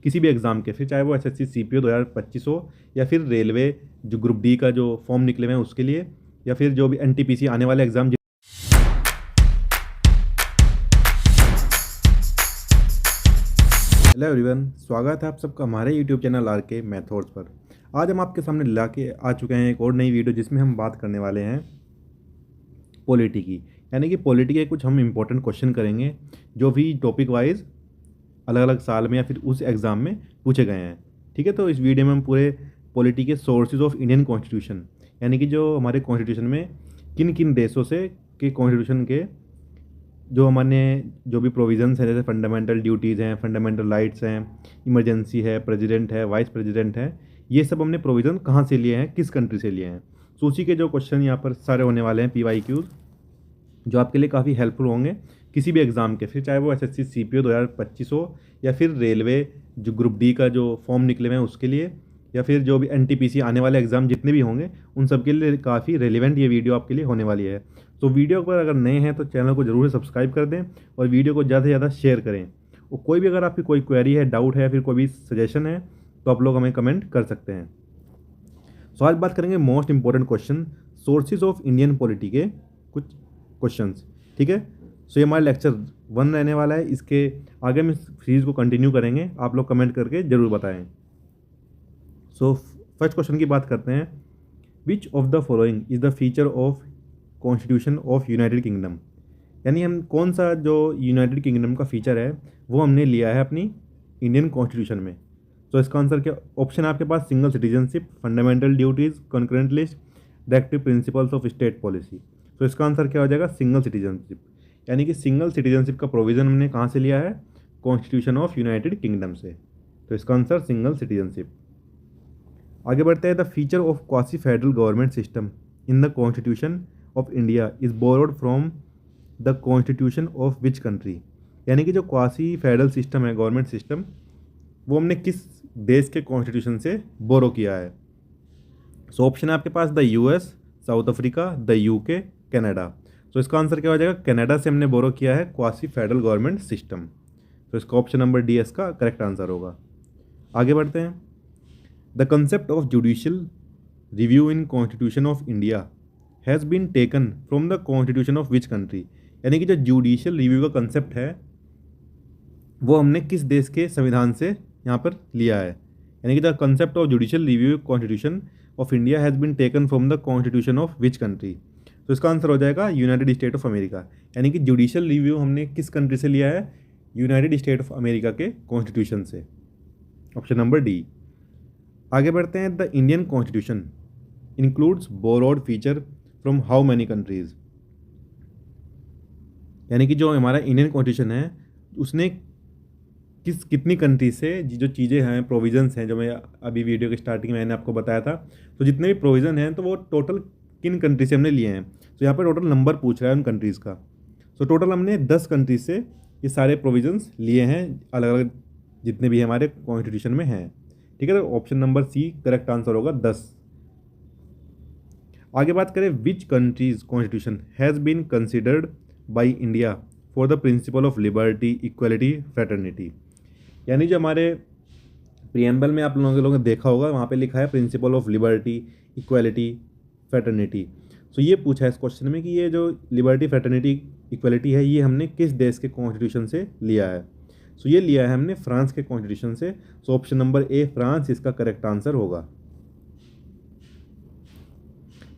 किसी भी एग्ज़ाम के, फिर चाहे वो एसएससी सीपीओ 2025 हो, या फिर रेलवे जो ग्रुप डी का जो फॉर्म निकले हुए हैं उसके लिए, या फिर जो भी एनटीपीसी आने वाले एग्ज़ाम। हेलो एवरीवन, स्वागत है आप सबका हमारे यूट्यूब चैनल आर के मैथड्स पर। आज हम आपके सामने ला के आ चुके हैं एक और नई वीडियो, जिसमें हम बात करने वाले हैं पॉलिटी की। यानी कि पॉलिटी के कुछ हम इंपॉर्टेंट क्वेश्चन करेंगे जो भी टॉपिक वाइज अलग अलग साल में या फिर उस एग्ज़ाम में पूछे गए हैं। ठीक है, तो इस वीडियो में हम पूरे पॉलिटी के सोर्सेज ऑफ इंडियन कॉन्स्टिट्यूशन, यानी कि जो हमारे कॉन्स्टिट्यूशन में किन किन देशों से के कॉन्स्टिट्यूशन के जो हमारे जो भी प्रोविजंस हैं, जैसे फंडामेंटल ड्यूटीज़ हैं, फंडामेंटल राइट्स हैं, इमरजेंसी है, प्रेसिडेंट है, वाइस प्रेसिडेंट है, ये सब हमने प्रोविज़न कहाँ से लिए हैं, किस कंट्री से लिए हैं। तो उसी के जो क्वेश्चन यहाँ पर सारे होने वाले हैं PYQs, जो आपके लिए काफ़ी हेल्पफुल होंगे किसी भी एग्ज़ाम के, फिर चाहे वो एसएससी सीपीओ 2025 हो, या फिर रेलवे जो ग्रुप डी का जो फॉर्म निकले हुए हैं उसके लिए, या फिर जो भी एनटीपीसी आने वाले एग्ज़ाम जितने भी होंगे उन सब के लिए काफ़ी रेलिवेंट ये वीडियो आपके लिए होने वाली है। तो वीडियो पर अगर नए हैं तो चैनल को ज़रूर सब्सक्राइब कर दें और वीडियो को ज़्यादा से ज़्यादा शेयर करें। और कोई भी अगर आपकी कोई क्वेरी है, डाउट है, या फिर कोई भी सजेशन है तो आप लोग हमें कमेंट कर सकते हैं। सो आज बात करेंगे most important question, sources of Indian polity के कुछ क्वेश्चंस। ठीक है, सो ये हमारा लेक्चर 1 रहने वाला है। इसके आगे हम इस सीरीज़ को कंटिन्यू करेंगे, आप लोग कमेंट करके ज़रूर बताएं। सो फर्स्ट क्वेश्चन की बात करते हैं, which of the following is the feature of constitution of United kingdom. यानी हम कौन सा जो यूनाइटेड किंगडम का फीचर है वो हमने लिया है अपनी इंडियन कॉन्स्टिट्यूशन में। तो इसका आंसर क्या ऑप्शन है आपके पास, single citizenship, fundamental duties, concurrent list, directive principles of state policy. तो इसका आंसर क्या हो जाएगा, सिंगल सिटीजनशिप। यानी कि सिंगल सिटीजनशिप का प्रोविज़न हमने कहाँ से लिया है, कॉन्स्टिट्यूशन ऑफ यूनाइटेड किंगडम से। तो इसका आंसर सिंगल सिटीजनशिप। आगे बढ़ते हैं, the feature of quasi federal government system in the constitution of India is borrowed from the constitution of which country. यानी कि जो क्वासी फेडरल सिस्टम है, गवर्नमेंट सिस्टम, वो हमने किस देश के कॉन्स्टिट्यूशन से बोरो किया है। सो ऑप्शन है आपके पास, the US, South Africa, the UK, Canada. तो इसका आंसर क्या हो जाएगा, कनाडा से हमने बोरो किया है क्वासी फेडरल गवर्नमेंट सिस्टम। तो इसका ऑप्शन नंबर डी इसका करेक्ट आंसर होगा। आगे बढ़ते हैं, the concept of judicial review in constitution of India has been taken from the constitution of which country. यानी कि जो जुडिशियल रिव्यू का कंसेप्ट है वो हमने किस देश के संविधान से यहाँ पर लिया है। यानी कि the concept of judicial review constitution of India has been taken from the constitution of which country. तो इसका आंसर हो जाएगा यूनाइटेड स्टेट ऑफ अमेरिका। यानी कि जुडिशियल रिव्यू हमने किस कंट्री से लिया है, यूनाइटेड स्टेट ऑफ अमेरिका के कॉन्स्टिट्यूशन से। Option number D. आगे बढ़ते हैं, the Indian constitution includes borrowed feature from how many countries. यानी कि जो हमारा इंडियन कॉन्स्टिट्यूशन है उसने कितनी कंट्री से जो चीज़ें हैं, प्रोविजंस हैं, जो मैं अभी वीडियो के स्टार्टिंग में मैंने आपको बताया था, तो जितने भी प्रोविज़न हैं तो वो टोटल किन कंट्री से हमने लिए हैं। तो यहाँ पर टोटल नंबर पूछ रहा है उन कंट्रीज़ का। तो टोटल हमने 10 कंट्रीज से ये सारे प्रोविजंस लिए हैं, अलग अलग जितने भी हमारे कॉन्स्टिट्यूशन में हैं। ठीक है, तो option number C correct answer होगा 10। आगे बात करें, which countries constitution has been considered by India for the principle of liberty, equality, fraternity. यानी जो हमारे प्रियम्बल में आप लोगों ने देखा होगा, वहाँ पे लिखा है principle of liberty, equality, fraternity. So ये पूछा है इस क्वेश्चन में कि ये जो लिबर्टी, फ्रेटर्निटी, इक्वलिटी है ये हमने किस देश के कॉन्स्टिट्यूशन से लिया है। सो ये लिया है हमने फ्रांस के कॉन्स्टिट्यूशन से। सो ऑप्शन नंबर ए फ्रांस इसका करेक्ट आंसर होगा।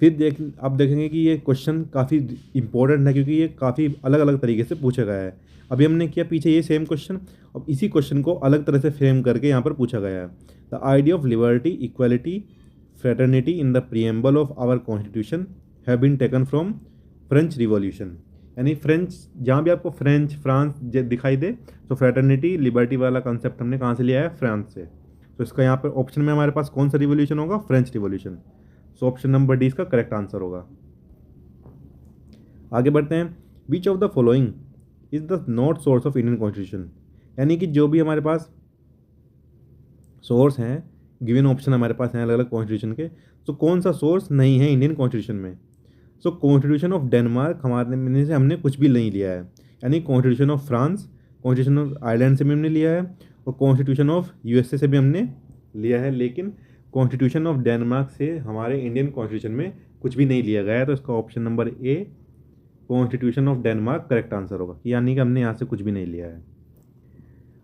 फिर आप देखेंगे कि ये क्वेश्चन काफ़ी इंपॉर्टेंट है क्योंकि ये काफ़ी अलग अलग तरीके से पूछा गया है। अभी हमने किया पीछे ये सेम क्वेश्चन, अब इसी क्वेश्चन को अलग तरह से फ्रेम करके यहाँ पर पूछा गया है। The idea of liberty, equality, fraternity in the preamble of our constitution have been taken from French revolution. यानी फ्रेंच, जहाँ भी आपको फ्रांस दिखाई दे तो फ्रेटर्निटी, लिबर्टी वाला कंसेप्ट हमने कहाँ से लिया है, फ्रांस से। तो इसका यहाँ पर ऑप्शन में हमारे पास कौन सा रिवॉल्यूशन होगा, फ्रेंच रिवॉल्यूशन। सो ऑप्शन नंबर डी इसका करेक्ट आंसर होगा। आगे बढ़ते हैं, which of the following is the not source of Indian constitution. यानी कि जो भी हमारे पास सोर्स हैं, गिवन ऑप्शन हमारे पास हैं अलग अलग कॉन्स्टिट्यूशन के, तो कौन सा सोर्स नहीं है इंडियन कॉन्स्टिट्यूशन में। सो कॉन्स्टिट्यूशन ऑफ डेनमार्क हमारे में से हमने कुछ भी नहीं लिया है। यानी constitution of France, constitution of Ireland से भी हमने लिया है, और कॉन्स्टिट्यूशन ऑफ यूएसए से भी हमने लिया है, लेकिन कॉन्स्टिट्यूशन ऑफ डेनमार्क से हमारे इंडियन कॉन्स्टिट्यूशन में कुछ भी नहीं लिया गया है। तो इसका option number a constitution of Denmark correct answer होगा, यानी कि हमने यहाँ से कुछ भी नहीं लिया है।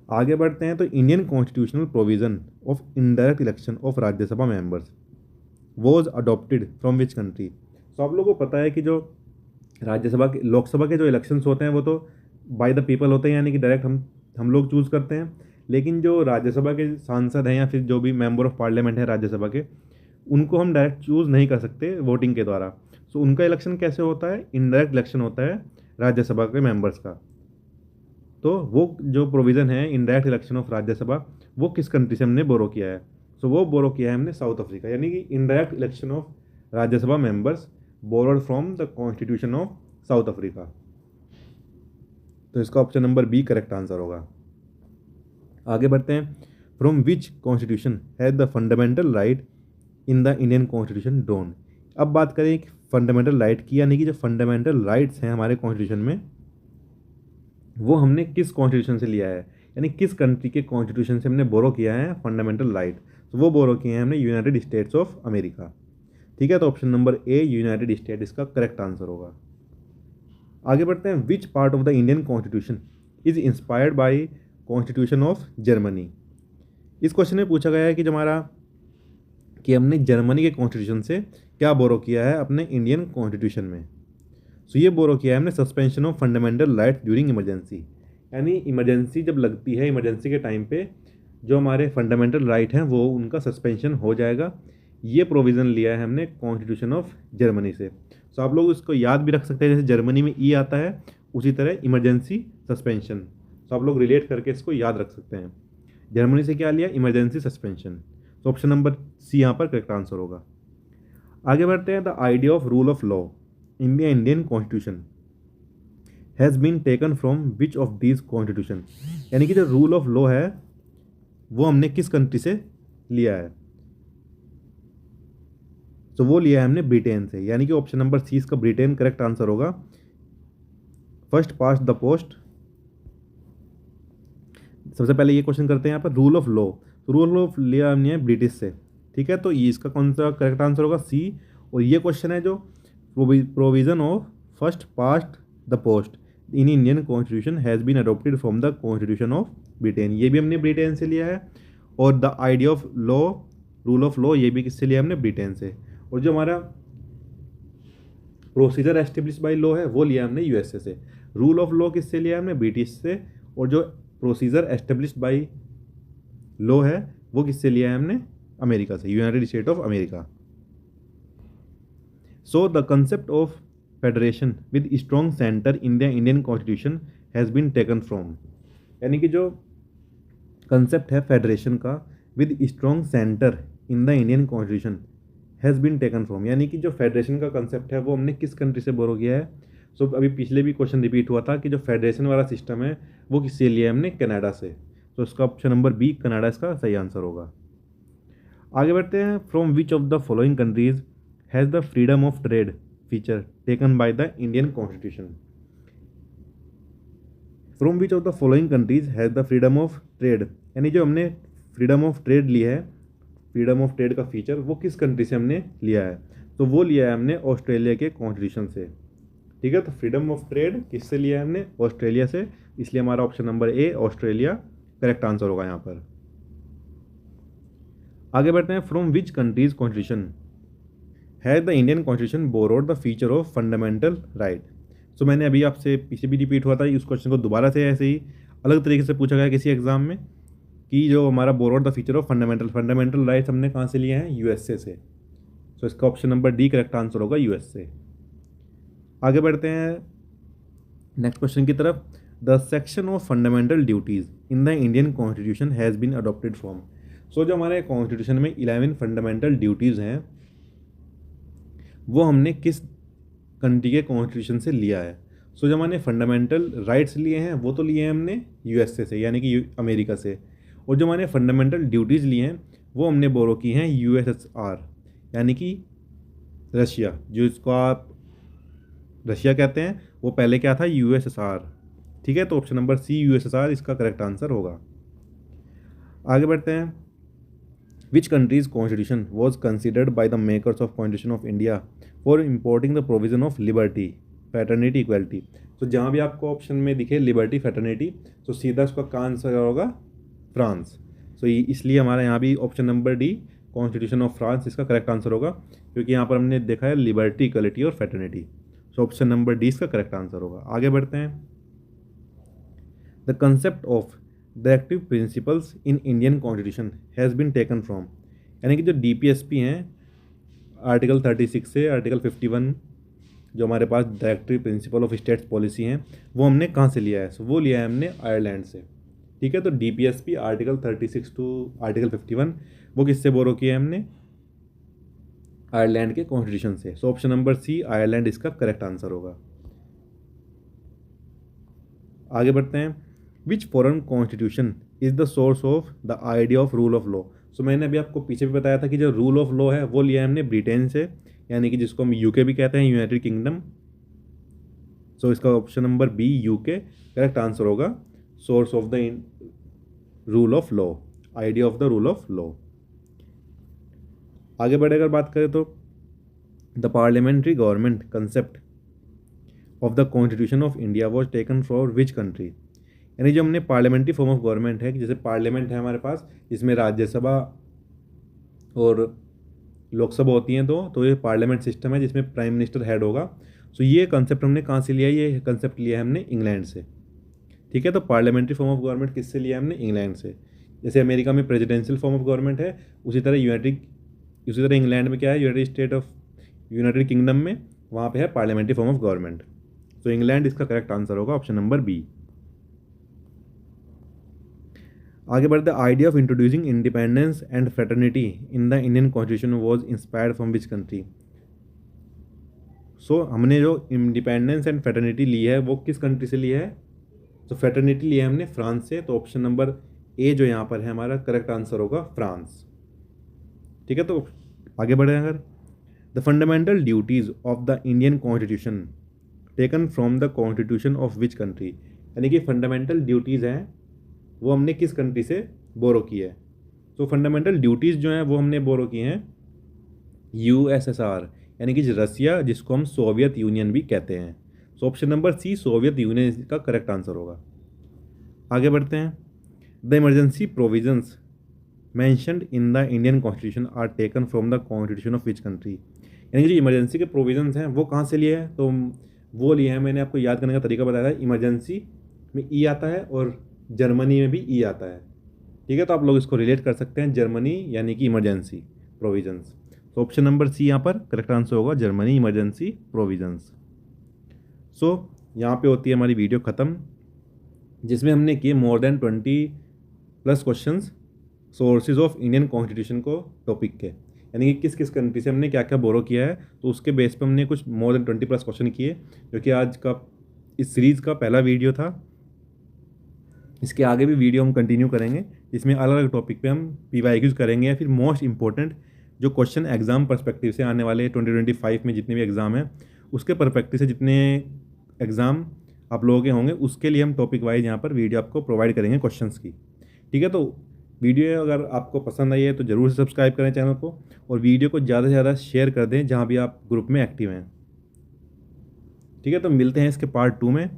आगे बढ़ते हैं। तो Indian constitutional provision of indirect election of Rajya Sabha members was adopted from which country. तो आप लोगों को पता है कि जो राज्यसभा के लोकसभा के जो इलेक्शंस होते हैं वो तो बाय द पीपल होते हैं, यानी कि डायरेक्ट हम लोग चूज़ करते हैं। लेकिन जो राज्यसभा के सांसद हैं या फिर जो भी मेंबर ऑफ पार्लियामेंट है राज्यसभा के, उनको हम डायरेक्ट चूज़ नहीं कर सकते वोटिंग के द्वारा। सो उनका इलेक्शन कैसे होता है, इनडायरेक्ट इलेक्शन होता है राज्यसभा के मेंबर्स का। तो वो जो प्रोविज़न है इनडायरेक्ट इलेक्शन ऑफ राज्यसभा, वो किस कंट्री से हमने बोरो किया है? सो वो बोरो किया है हमने साउथ अफ्रीका, यानी कि indirect election of Rajya Sabha members borrowed from the constitution of South Africa. तो इसका option number B correct answer होगा। आगे बढ़ते हैं। From which constitution has the fundamental right in the Indian constitution drawn. अब बात करें फंडामेंटल राइट की, यानी कि जो फंडामेंटल राइट्स हैं हमारे कॉन्स्टिट्यूशन में, वो हमने किस कॉन्स्टिट्यूशन से लिया है, यानी किस कंट्री के कॉन्स्टिट्यूशन से हमने बोरो किया है फंडामेंटल राइट। तो वो बोरो किए हैं हमने यूनाइटेड स्टेट्स ऑफ अमेरिका। ठीक है, तो ऑप्शन नंबर ए यूनाइटेड स्टेट इसका करेक्ट आंसर होगा। आगे बढ़ते हैं। Which part of the Indian constitution is inspired by constitution of Germany. इस क्वेश्चन में पूछा गया है कि कि हमने जर्मनी के कॉन्स्टिट्यूशन से क्या बोरो किया है अपने इंडियन कॉन्स्टिट्यूशन में। सो ये बोरो किया है हमने suspension of fundamental right during emergency, यानी इमरजेंसी जब लगती है, इमरजेंसी के टाइम पे जो हमारे फंडामेंटल राइट हैं वो उनका सस्पेंशन हो जाएगा। ये प्रोविज़न लिया है हमने कॉन्स्टिट्यूशन ऑफ जर्मनी से। सो आप लोग इसको याद भी रख सकते हैं, जैसे जर्मनी में ई आता है उसी तरह इमरजेंसी सस्पेंशन। तो आप लोग रिलेट करके इसको याद रख सकते हैं। जर्मनी से क्या लिया, इमरजेंसी सस्पेंशन। तो ऑप्शन नंबर सी यहाँ पर करेक्ट आंसर होगा। आगे बढ़ते हैं। The idea of rule of law in the Indian constitution has been taken from which of these constitution, यानी कि जो रूल ऑफ लॉ है वो हमने किस कंट्री से लिया है। तो वो लिया है हमने ब्रिटेन से, यानी कि ऑप्शन नंबर सी इसका ब्रिटेन करेक्ट आंसर होगा। First past the post. सबसे पहले ये क्वेश्चन करते हैं यहाँ पर रूल ऑफ लॉ। तो रूल ऑफ लिया हमने ब्रिटिश से। ठीक है, तो ये इसका कौन सा करेक्ट आंसर होगा, सी। और ये क्वेश्चन है जो provision of first past the post in Indian constitution has been adopted from the constitution of Britain, ये भी हमने ब्रिटेन से लिया है। और the idea of law, rule of law, ये भी किससे लिया हमने, ब्रिटेन से। और जो हमारा प्रोसीजर एस्टेब्लिश बाय लॉ है वो लिया हमने यूएसए से। रूल ऑफ लॉ किससे लिया हमने, ब्रिटिश से। और जो प्रोसीजर एस्टेब्लिश्ड बाय लॉ है वो किससे लिया है हमने, अमेरिका से, United State of America. So the concept of federation with strong centre in the Indian constitution has been taken from, यानी कि जो कंसेप्ट है फेडरेशन का with strong centre in the Indian constitution has been taken from, यानी कि जो federation का concept है वो हमने किस कंट्री से बोरो किया है। सो अभी पिछले भी क्वेश्चन रिपीट हुआ था कि जो फेडरेशन वाला सिस्टम है वो किससे लिया है हमने, कनाडा से। तो इसका ऑप्शन नंबर बी कनाडा इसका सही आंसर होगा। आगे बढ़ते हैं। From which of the following countries has the freedom of trade feature taken by the Indian constitution. From which of the following countries has the freedom of trade, यानी जो हमने freedom of trade ली है, freedom of trade का feature, वो किस country से हमने लिया है। तो वो लिया है हमने ऑस्ट्रेलिया के कॉन्स्टिट्यूशन से। ठीक है, तो फ्रीडम ऑफ ट्रेड किससे लिया है हमने, ऑस्ट्रेलिया से, इसलिए हमारा option number A Australia correct answer होगा यहाँ पर। आगे बढ़ते हैं। From which countries constitution has the Indian constitution borrowed the feature of fundamental right. So मैंने अभी आपसे पीछे भी रिपीट हुआ था, इस क्वेश्चन को दोबारा से ऐसे ही अलग तरीके से पूछा गया किसी एग्जाम में कि जो हमारा borrowed the feature of fundamental rights हमने कहाँ से लिए हैं, यूएसए से। सो इसका option number D correct answer होगा, यूएसए। आगे बढ़ते हैं नेक्स्ट क्वेश्चन की तरफ। The section of fundamental duties in the Indian constitution has been adopted from. So जो हमारे कॉन्स्टिट्यूशन में 11 फंडामेंटल ड्यूटीज़ हैं वो हमने किस कंट्री के कॉन्स्टिट्यूशन से लिया है। सो जो हमने फंडामेंटल राइट्स लिए हैं वो तो लिए हैं हमने यूएसए से, यानी कि अमेरिका से। और जो हमारे फंडामेंटल ड्यूटीज़ लिए हैं वो हमने बोरो की हैं यूएसएसआर, यानी कि रशिया, जो इसको आप रशिया कहते हैं, वो पहले क्या था, यूएसएसआर। ठीक है, तो ऑप्शन नंबर सी यूएसएसआर इसका करेक्ट आंसर होगा। आगे बढ़ते हैं। विच countries constitution was considered by the makers of constitution of India for importing the provision of liberty fraternity equality. तो जहाँ भी आपको ऑप्शन में दिखे लिबर्टी फैटर्निटी, तो सीधा उसका का आंसर होगा फ्रांस। सो इसलिए हमारा यहाँ भी option number D constitution of France इसका करेक्ट आंसर होगा, क्योंकि यहाँ पर हमने देखा है लिबर्टी इक्वलिटी और fraternity. So option number D इसका करेक्ट आंसर होगा। आगे बढ़ते हैं। The concept of directive principles in Indian constitution has been taken from, यानी कि जो DPSP हैं आर्टिकल 36 से आर्टिकल 51 जो हमारे पास directive principle of states policy हैं, वो हमने कहाँ से लिया है? सो वो लिया है हमने आयरलैंड से। ठीक है, तो DPSP आर्टिकल 36 टू आर्टिकल 51 वो किससे बोरो किया है हमने? आयरलैंड के कॉन्स्टिट्यूशन से। So option number C Ireland इसका करेक्ट आंसर होगा। आगे बढ़ते हैं। Which foreign constitution is the source of the idea of rule of law. So मैंने अभी आपको पीछे भी बताया था कि जो रूल ऑफ लॉ है वो लिया है हमने ब्रिटेन से, यानी कि जिसको हम यूके भी कहते हैं, यूनाइटेड किंगडम। सो इसका option number B UK correct answer होगा। Source of the rule of law, idea of the rule of law. आगे बढ़े अगर बात करें तो the parliamentary government concept of the constitution of India was taken for which country. यानी जो हमने पार्लियामेंट्री फॉर्म ऑफ गवर्नमेंट है कि जैसे पार्लियामेंट है हमारे पास, इसमें राज्यसभा और लोकसभा होती हैं, तो ये पार्लियामेंट सिस्टम है जिसमें प्राइम मिनिस्टर हेड होगा। सो ये कंसेप्ट हमने कहाँ से लिया है? ये कंसेप्ट लिया है हमने इंग्लैंड से। ठीक है, तो पार्लियामेंट्री फॉर्म ऑफ गवर्नमेंट किससे लिया है हमने? इंग्लैंड से। जैसे अमेरिका में प्रेसिडेंशियल फॉर्म ऑफ गवर्नमेंट है, उसी तरह इंग्लैंड में क्या है? यूनाइटेड किंगडम में वहाँ पे है पार्लियामेंट्री फॉर्म ऑफ गवर्नमेंट। तो इंग्लैंड इसका करेक्ट आंसर होगा, ऑप्शन नंबर बी। आगे बढ़ते। Idea of introducing independence and fraternity in the Indian constitution was inspired from which country. So हमने जो इंडिपेंडेंस एंड फ्रेटर्निटी ली है वो किस कंट्री से लिया है? तो फ्रेटर्निटी लिया है हमने फ्रांस से। तो ऑप्शन नंबर ए जो यहाँ पर है हमारा करेक्ट आंसर होगा फ्रांस। ठीक है, तो आगे बढ़े अगर। The fundamental duties of the Indian constitution taken from the constitution of which country. यानी कि फंडामेंटल ड्यूटीज़ हैं वो हमने किस कंट्री से बोरो की है? तो फंडामेंटल ड्यूटीज़ जो हैं वो हमने बोरो की हैं USSR, यानी कि रसिया, जिसको हम सोवियत यूनियन भी कहते हैं। So option number C Soviet Union का करेक्ट आंसर होगा। आगे बढ़ते हैं। The emergency provisions mentioned in the Indian constitution are taken from the constitution of which country. यानी कि जो इमरजेंसी के प्रोविजंस हैं वो कहाँ से लिए हैं? तो वो लिए हैं, मैंने आपको याद करने का तरीका बताया था। इमरजेंसी में ई आता है और जर्मनी में भी ई आता है। ठीक है, तो आप लोग इसको रिलेट कर सकते हैं, जर्मनी यानी कि इमरजेंसी प्रोविजंस। तो ऑप्शन नंबर सी यहाँ पर करेक्ट आंसर होगा, जर्मनी इमरजेंसी प्रोविजंस। सो यहाँ पे होती है हमारी वीडियो ख़त्म, जिसमें हमने किए more than 20+ questions sources of Indian constitution को टॉपिक के, यानी कि किस किस कंट्री से हमने क्या क्या बोरो किया है। तो उसके बेस पे हमने कुछ मोर देन 20+ क्वेश्चन किए, जो कि आज का इस सीरीज़ का पहला वीडियो था। इसके आगे भी वीडियो हम कंटिन्यू करेंगे, इसमें अलग अलग टॉपिक पे हम PYQs करेंगे, या फिर मोस्ट इंपॉर्टेंट जो क्वेश्चन एग्ज़ाम पर्सपेक्टिव से आने वाले 2025 में जितने भी एग्ज़ाम हैं उसके पर्सपेक्टिव से जितने एग्ज़ाम आप लोगों के होंगे उसके लिए हम टॉपिक वाइज यहाँ पर वीडियो आपको प्रोवाइड करेंगे क्वेश्चंस की। ठीक है, तो वीडियो अगर आपको पसंद आई है तो ज़रूर से सब्सक्राइब करें चैनल को, और वीडियो को ज़्यादा से ज़्यादा शेयर कर दें जहाँ भी आप ग्रुप में एक्टिव हैं। ठीक है, तो मिलते हैं इसके पार्ट 2 में।